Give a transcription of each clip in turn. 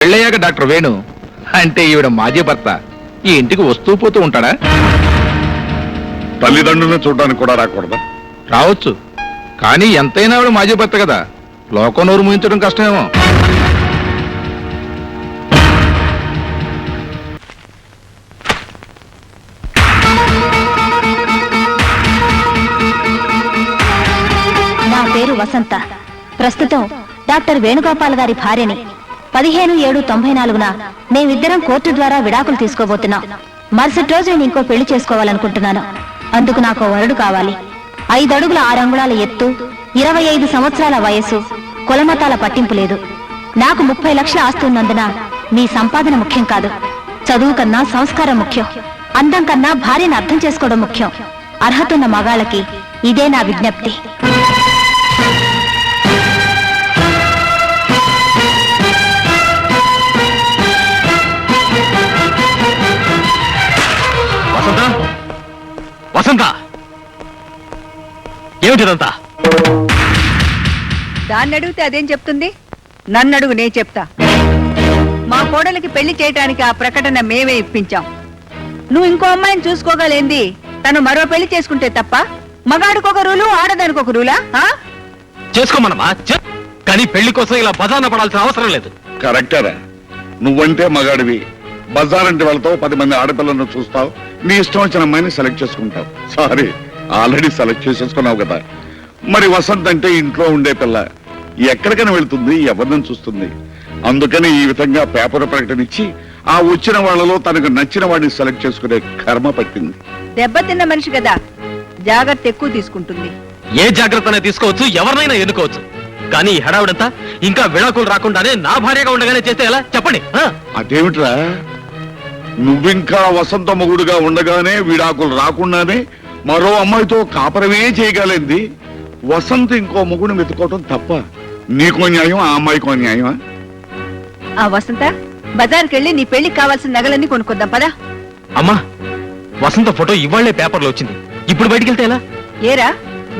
పెళ్ళయ్యాక డాక్టర్ వేణు అంటే ఈవిడ మాజీ భర్త ఈ ఇంటికి వస్తూ పోతూ ఉంటాడా? తల్లిదండ్రులను చూడడానికి కూడా రాకూడదా? రావచ్చు, కానీ ఎంతైనా ఆవిడ మాజీ భర్త కదా, లోకం నోరు ముయించడం కష్టమేమో. నా పేరు వసంత. ప్రస్తుతం డాక్టర్ వేణుగోపాల్ గారి భార్యని. 15/7/94న మేమిద్దరం కోర్టు ద్వారా విడాకులు తీసుకోబోతున్నాం. మరుసటి రోజు నేను ఇంకో పెళ్లి చేసుకోవాలనుకుంటున్నాను. అందుకు నాకు వరుడు కావాలి. 5 అడుగుల 6 అంగుళాల ఎత్తు, 25 సంవత్సరాల వయసు, కులమతాల పట్టింపు లేదు. నాకు 30 లక్షల ఆస్తి ఉన్నందున మీ సంపాదన ముఖ్యం కాదు. చదువు కన్నా సంస్కారం ముఖ్యం. అందం కన్నా భార్యను అర్థం చేసుకోవడం ముఖ్యం. అర్హత ఉన్న మగాళ్ళకి ఇదే నా విజ్ఞప్తి. వసంత, వసంత, ఏమిటిదంతా? దాన్ని అడిగితే అదేం చెప్తుంది? నన్ను అడుగు, నే చెప్తా. మా కోడలికి పెళ్లి చేయటానికి ఆ ప్రకటన మేమే ఇప్పించాం. నువ్వు ఇంకో అమ్మాయిని చూసుకోగలేంది తను మరో పెళ్లి చేసుకుంటే తప్ప? మగాడికొక రూలు, ఆడదానికి ఒక రూలా? చేసుకోమనమా, కానీ పెళ్లి కోసం ఇలా బజార్న పడాల్సిన అవసరం లేదు. కరెక్టరా? నువ్వంటే మగాడివి, బజారంటి వాళ్ళతో 10 మంది ఆడపిల్లలను చూస్తావు, నీ ఇష్టం వచ్చిన అమ్మాయిని సెలెక్ట్ చేసుకుంటావు. సారీ, ఆల్రెడీ సెలెక్ట్ చేసేసుకున్నావు కదా. మరి వసంత్ అంటే ఇంట్లో ఉండే పిల్ల, ఎక్కడికైనా వెళ్తుంది, ఎవరిని చూస్తుంది. అందుకని ఈ విధంగా పేపర్ ప్రకటన ఇచ్చి ఆ వచ్చిన వాళ్ళలో తనకు నచ్చిన వాడిని సెలెక్ట్ చేసుకునే కర్మ పట్టింది. దెబ్బతిన్న మనిషి కదా, జాగ్రత్త ఎక్కువ తీసుకుంటుంది. ఏ జాగ్రత్తనే తీసుకోవచ్చు, ఎవరినైనా ఎన్నుకోవచ్చు. కానీ ఈ హడావిడంతా ఇంకా విడాకులు రాకుండానే నా భార్యగా ఉండగానే చేస్తే ఎలా చెప్పండి? అదేమిట్రా, నువ్వింకా వసంత మొగుడుగా ఉండగానే విడాకులు రాకుండానే మరో అమ్మాయితో కాపరమే చేయగలింది. వసంత ఇంకో మొగుడు వెతుకోవటం తప్ప? నీకో న్యాయం, ఆ అమ్మాయికో న్యాయమా? ఆ వసంత, బజార్కి వెళ్ళి నీ పెళ్లికి కావాల్సిన నగలన్నీ కొనుక్కొద్దాం పదా. అమ్మా, వసంత ఫోటో ఇవాళ్లే పేపర్లో వచ్చింది, ఇప్పుడు బయటికి వెళ్తే ఎలా? ఏరా,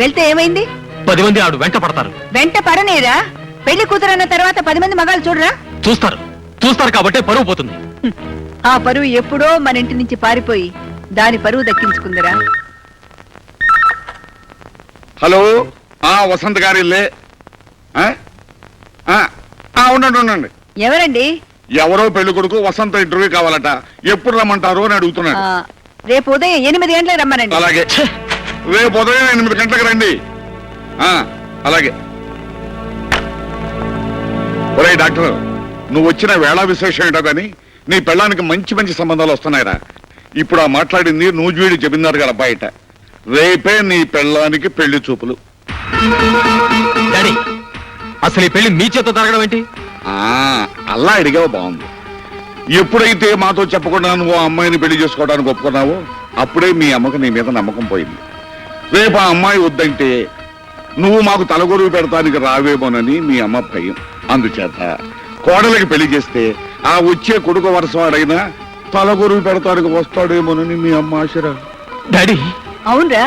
వెళ్తే ఏమైంది? 10 మంది ఆడు వెంట పడతారు. వెంట పడనేరా? పెళ్లి కూతురన్న తర్వాత 10 మంది మగాళ్ళు చూడరా? చూస్తారు కాబట్టే పరువు పోతుంది. ఆ పరువు ఎప్పుడో మన ఇంటి నుంచి పారిపోయి దాని పరువు దక్కించుకుందిరా. హలో, వసంత గారి ఇల్లే? ఉండండి. ఎవరండి? ఎవరో పెళ్లి కొడుకు వసంత ఇంటర్వ్యూ కావాలట, ఎప్పుడు రమ్మంటారు అని అడుగుతున్నాడు. రేపు ఉదయం 8 గంటలకు రమ్మనండి. అలాగే, రేపు ఉదయం 8 గంటలకు రండి. అలాగే. ఒరే డాక్టర్, నువ్వు వచ్చిన వేళ విశేషం ఏంటో కానీ నీ పెళ్ళానికి మంచి మంచి సంబంధాలు వస్తున్నాయిరా. ఇప్పుడు ఆ మాట్లాడింది నూజివీడి జమీందారు గారి అబ్బాయిట. రేపే నీ పెళ్ళానికి పెళ్లి చూపులు. డాడీ, అసలు ఈ పెళ్లి మీ చేత జరగడం ఏంటి? అలా అడిగావు, బాగుంది. ఎప్పుడైతే మాతో చెప్పకుండా నువ్వు ఆ అమ్మాయిని పెళ్లి చేసుకోవడానికి ఒప్పుకున్నావో అప్పుడే మీ అమ్మకు నీ మీద నమ్మకం పోయింది. రేపు ఆ అమ్మాయి వద్దంటే నువ్వు మాకు తలగొరువు పెడతానికి రావేమోనని మీ అమ్మ భయం. అందుచేత కోడలికి పెళ్లి చేస్తే ఆ వచ్చే కొడుకు వరుసవాడైనా తలగొరువు పెడతానికి వస్తాడేమోనని మీ అమ్మ ఆశరా. డాడీ, అవునరా,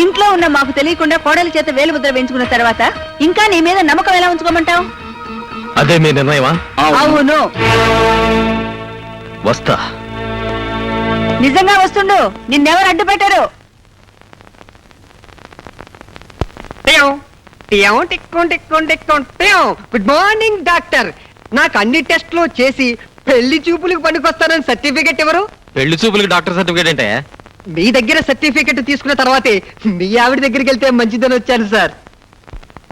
ఇంట్లో ఉన్న మాకు తెలియకుండా కోడలి చేత వేలు ముద్ర వేయించుకున్న తర్వాత ఇంకా నీ మీద నమ్మకం ఎలా ఉంచుకోమంటావు? అదే మీ నిర్ణయమా? అవును. వస్తా. నిజంగా వస్తుండు, నిన్నెవరు అడ్డు పెట్టారు? Good morning doctor. నాకు అన్ని టెస్టులు చేసి పెళ్లి చూపులకు పనికొస్తానని సర్టిఫికెట్ ఎవరు? పెళ్లి చూపులకు డాక్టర్ సర్టిఫికేట్ ఏంటే? మీ దగ్గర సర్టిఫికెట్ తీసుకున్న తర్వాతే మీ ఆవిడ దగ్గరికి వెళ్తే మంచిదని వచ్చాను సార్.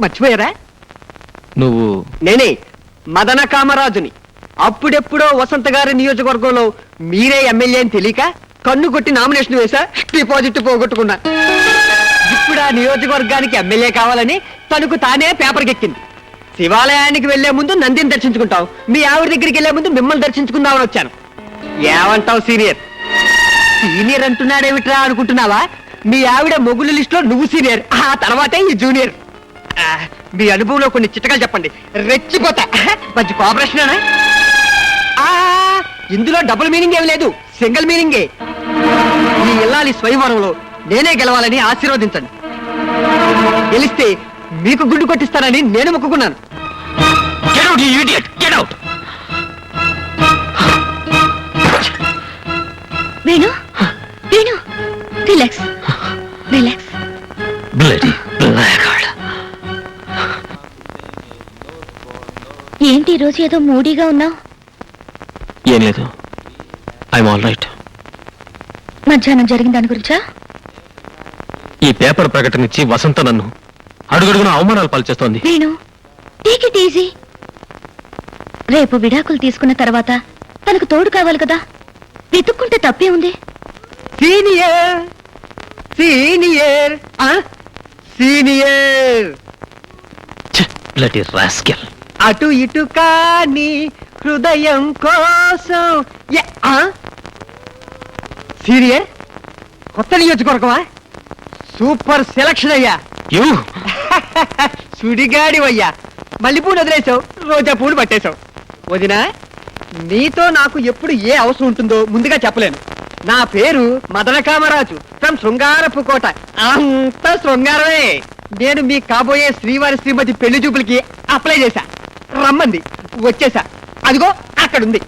మర్చిపోయారా? నువ్వు? నేనే మదన కామరాజుని. అప్పుడెప్పుడో వసంత గారి నియోజకవర్గంలో మీరే ఎమ్మెల్యే అని తెలియక కన్ను కొట్టి నామినేషన్ వేసా, డిపాజిట్ పోగొట్టుకున్నా. ఇప్పుడు ఆ నియోజకవర్గానికి ఎమ్మెల్యే కావాలని తనకు తానే పేపర్కి ఎక్కింది. శివాలయానికి వెళ్లే ముందు నందిని దర్శించుకుంటాం, మీ ఆవిడ దగ్గరికి వెళ్లే ముందు మిమ్మల్ని దర్శించుకుందామని వచ్చాను. ఏమంటావు సీనియర్? సీనియర్ అంటున్నాడేమిట్రా అనుకుంటున్నావా? మీ ఆవిడ మొగుళ్ళ లిస్ట్ లో నువ్వు సీనియర్, ఆ తర్వాతే ఈ జూనియర్. మీ అనుభవంలో కొన్ని చిట్టకాలు చెప్పండి, రెచ్చిపోతా. మంచి కోఆపరేషన్. ఇందులో డబుల్ మీనింగ్ ఏమి లేదు, సింగిల్ మీనింగే. ఈ ఇల్లాలి స్వయంవరంలో నేనే గెలవాలని ఆశీర్వదించండి. గెలిస్తే మీకు గుండు కొట్టిస్తానని నేను మొక్కుకున్నాను. Venu Venu relax relax. Bloody blackguard. ఏంటి ఈ రోజు ఏదో మూడీగా ఉన్నావు? ఏం లేదు, ఐఎమ్ ఆల్ రైట్. మధ్యాహ్నం జరిగిన దాని గురించా? ఈ పేపర్ ప్రకటన ఇచ్చి వసంత నన్ను అడుగడుగున అవమానాలు పాల్చేస్తోంది. Venu take it easy. రేపు విడాకులు తీసుకున్న తర్వాత తనకు తోడు కావాలి కదా, వెతుక్కుంటే తప్పే ఉంది. Senior senior senior. Bloody rascal. అటు ఇటు కాని హృదయం కోసం. సీనియర్ కొత్త నియోజకవర్గమా? సూపర్ సెలక్షన్ అయ్యా. యూ సుడిగాడివయ్యా. మల్లెపూలు వదిలేసావు, రోజా పూలు పట్టేశావు. వదినా, నీతో నాకు ఎప్పుడు ఏ అవసరం ఉంటుందో ముందుగా చెప్పలేను. నా పేరు మదన కామరాజు ఫ్రమ్ శృంగారపు కోట. అంత శృంగారమే. నేను మీ కాబోయే శ్రీవారి శ్రీమతి పెళ్లి చూపులకి అప్లై చేశా. రమ్మంది, వచ్చేసా. అదిగో అక్కడుంది.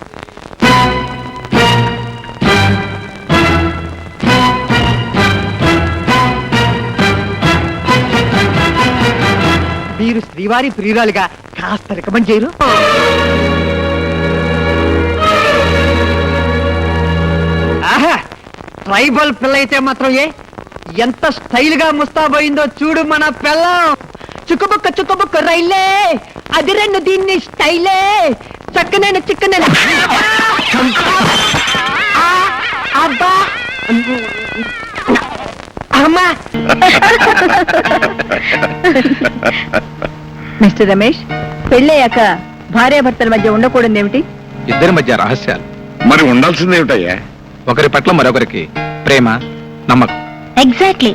మీరు శ్రీవారి ప్రియురాలుగా కాస్త రికమెండ్ చేయరు? ఆహా, ట్రైబల్ పిల్ల అయితే మాత్రం ఎంత స్టైల్ గా ముస్తాబోయిందో చూడు మన పిల్లం. చుక్కుబుక్క రైలే, అది రెండు దీన్ని స్టైలే. చక్కనైన చిక్కనైన అబ్బా అమ్మా. మిస్టర్ రమేష్, పెళ్ళయ్యాక భార్యాభర్తల మధ్య ఉండకూడదు ఏమిటి? ఇద్దరి మధ్య రహస్యాలు, మరి ఉండాల్సిందేమిటయ్యా? ఒకరి పట్ల మరొకరికి ప్రేమ, నమ్మకం. ఎగ్జాక్ట్లీ.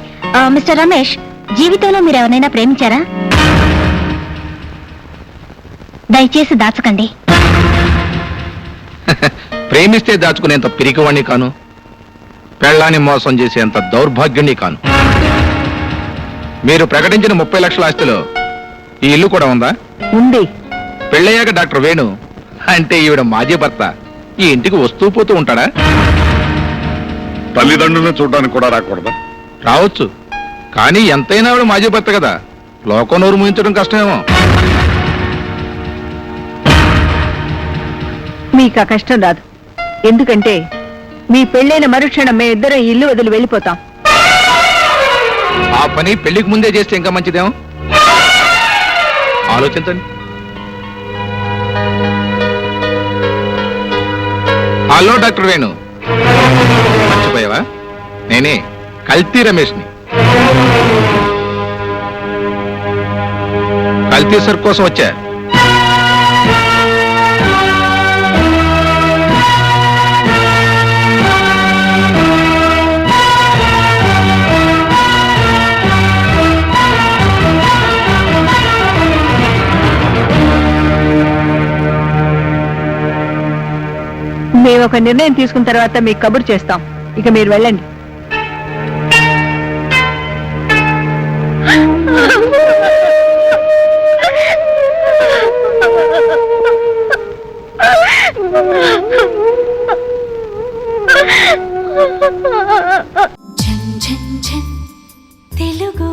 మిస్టర్ రమేష్, జీవితంలో మీరు ఎవరైనా ప్రేమించారా? దయచేసి దాచకండి. ప్రేమిస్తే దాచుకునేంత పిరికివాణ్ణి కాను, పెళ్ళాన్ని మోసం చేసేంత దౌర్భాగ్యుణ్ణి కాను. మీరు ప్రకటించిన 30 లక్షల ఆస్తిలో ఈ ఇల్లు కూడా ఉందా? ఉంది. పెళ్ళయ్యాక డాక్టర్ వేణు అంటే ఈవిడ మాజీ భర్త ఈ ఇంటికి వస్తూ పోతూ ఉంటాడా? తల్లిదండ్రులను చూడడానికి కూడా రాకూడదా? రావచ్చు, కానీ ఎంతైనా ఆవిడ మాజీ భర్త కదా, లోకం నోరు ముయించడం కష్టమేమో. మీకు ఆ కష్టం రాదు. ఎందుకంటే మీ పెళ్ళైన మరుక్షణం మేము ఇద్దరం ఇల్లు వదిలి వెళ్ళిపోతాం. ఆ పని పెళ్లికి ముందే చేస్తే ఇంకా మంచిదేమో. ఆలోచించండి. హలో డాక్టర్ వేణు, మర్చిపోయావా? నేనే కల్తీ రమేష్ని. కల్తీ సర్ కోసం వచ్చా. మేము ఒక నిర్ణయం తీసుకున్న తర్వాత మీకు కబురు చేస్తాం. ఇక మీరు వెళ్ళండి. తెలుగు